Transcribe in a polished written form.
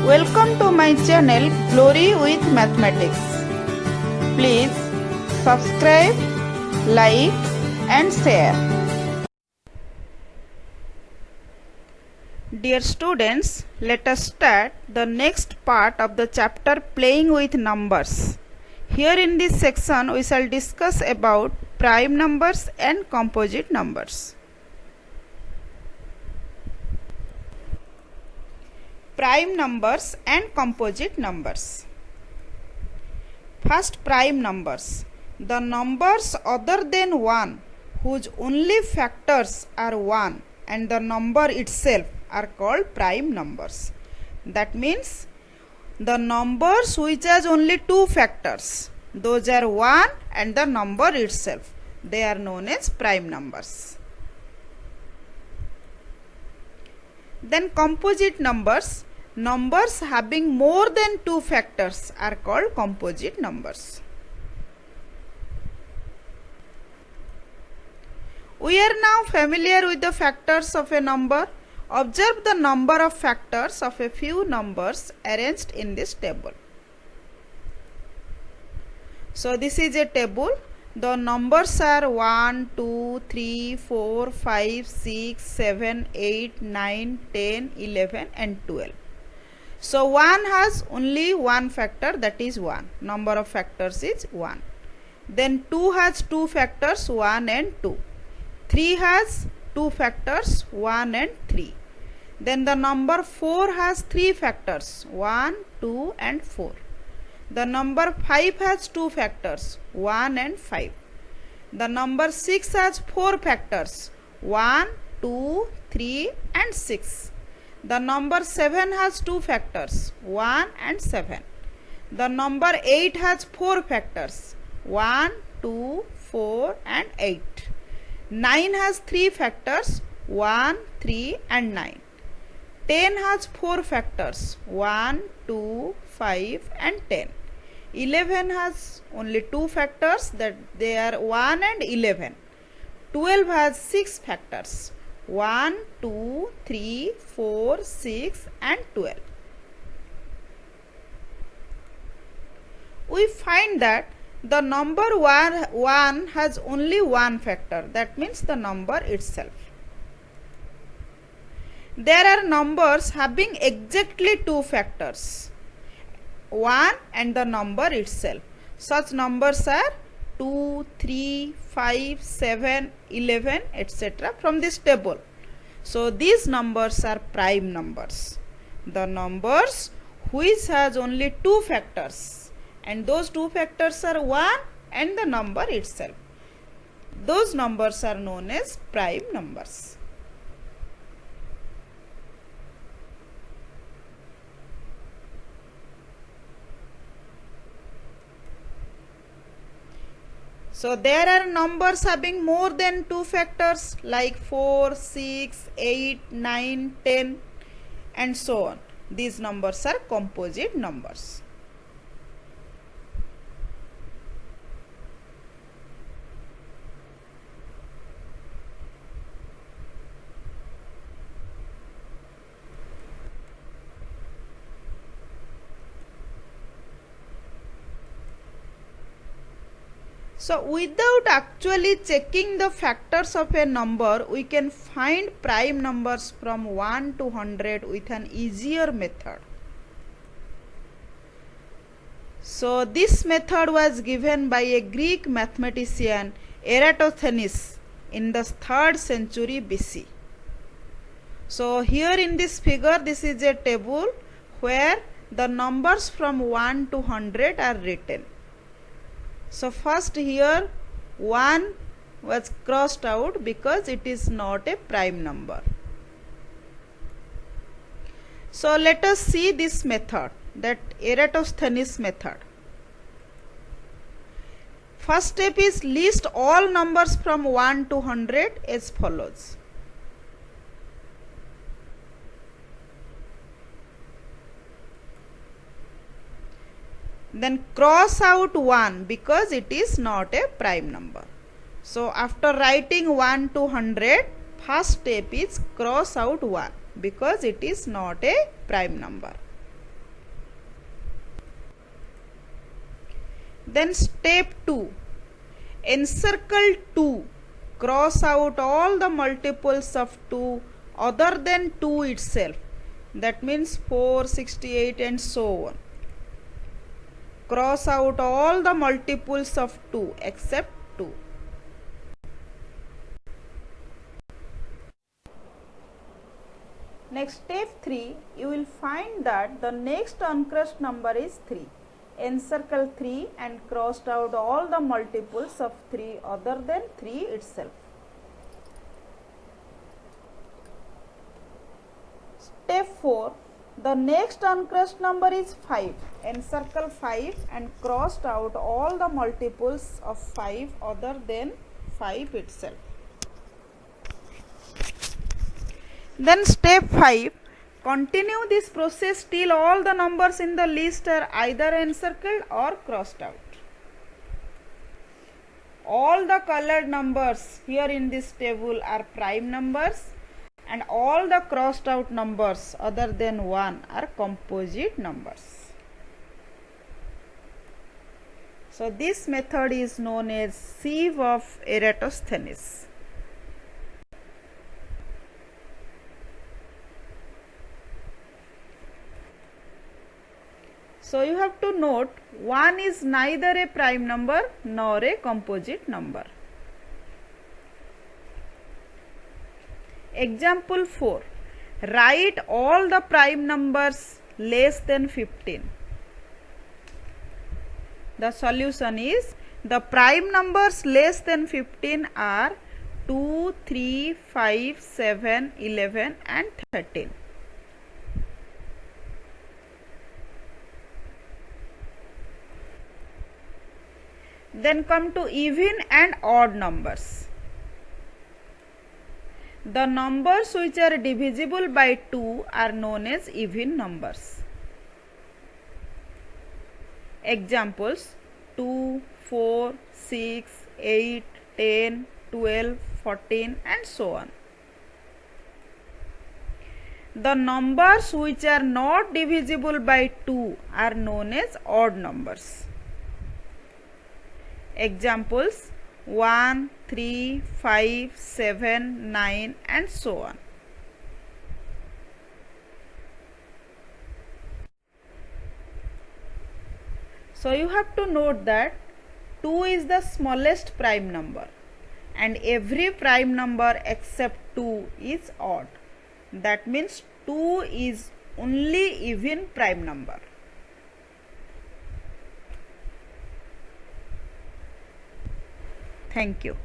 Welcome to my channel Glory with Mathematics. Please subscribe, like and share. Dear students, let us start the next part of the chapter Playing with Numbers. Here in this section we shall discuss about prime numbers and composite numbers. Prime numbers and composite numbers. First, prime numbers. The numbers other than 1 whose only factors are 1 and the number itself are called prime numbers. That means the numbers which has only two factors, those are 1 and the number itself, they are known as prime numbers. Then composite numbers. Numbers having more than two factors are called composite numbers. We are now familiar with the factors of a number. Observe the number of factors of a few numbers arranged in this table. So this is a table. The numbers are 1, 2, 3, 4, 5, 6, 7, 8, 9, 10, 11 and 12. So 1 has only one factor, that is 1. Number of factors is 1. Then 2 has two factors, 1 and 2. 3 has two factors, 1 and 3. Then the number 4 has three factors, 1, 2 and 4. The number 5 has two factors, 1 and 5. The number 6 has four factors, 1, 2, 3 and 6. The number 7 has two factors, 1 and 7. The number 8 has four factors, 1, 2, 4 and 8. 9 has three factors, 1, 3 and 9. 10 has four factors, 1, 2, 5 and 10. 11 has only two factors, that they are 1 and 11. 12 has six factors, 1, 2, 3, 4, 6 and 12. We find that the number 1 has only one factor, that means the number itself. There are numbers having exactly two factors, 1 and the number itself. Such numbers are 2, 3, 5, 7, 11, etc. from this table. So these numbers are prime numbers. The numbers which has only two factors, and those two factors are 1 and the number itself. Those numbers are known as prime numbers. So there are numbers having more than two factors like 4, 6, 8, 9, 10 and so on. These numbers are composite numbers. So without actually checking the factors of a number, we can find prime numbers from 1 to 100 with an easier method. So this method was given by a Greek mathematician Eratosthenes in the 3rd century BC. So here in this figure, this is a table where the numbers from 1 to 100 are written. So first here 1 was crossed out because it is not a prime number. So let us see this method, that Eratosthenes method. First step is list all numbers from 1 to 100 as follows. Then cross out 1 because it is not a prime number. So after writing 1 to 100, first step is cross out 1 because it is not a prime number. Then step 2, encircle 2, cross out all the multiples of 2 other than 2 itself, that means 4, 68 and so on. Cross out all the multiples of 2 except 2. Next step 3, you will find that the next uncrossed number is 3. Encircle 3 and crossed out all the multiples of 3 other than 3 itself. Step 4, the next uncrossed number is 5. Encircle 5 and crossed out all the multiples of 5 other than 5 itself. Then step 5, continue this process till all the numbers in the list are either encircled or crossed out. All the colored numbers here in this table are prime numbers, and all the crossed out numbers other than 1 are composite numbers. So this method is known as sieve of Eratosthenes. So you have to note 1 is neither a prime number nor a composite number. Example 4. Write all the prime numbers less than 15. The solution is, the prime numbers less than 15 are 2, 3, 5, 7, 11 and 13. Then come to even and odd numbers. The numbers which are divisible by 2 are known as even numbers. Examples 2, 4, 6, 8, 10, 12, 14 and so on. The numbers which are not divisible by 2 are known as odd numbers. Examples 1, 3, 5, 7, 9 and so on. So you have to note that 2 is the smallest prime number and every prime number except 2 is odd. That means 2 is only even prime number. Thank you.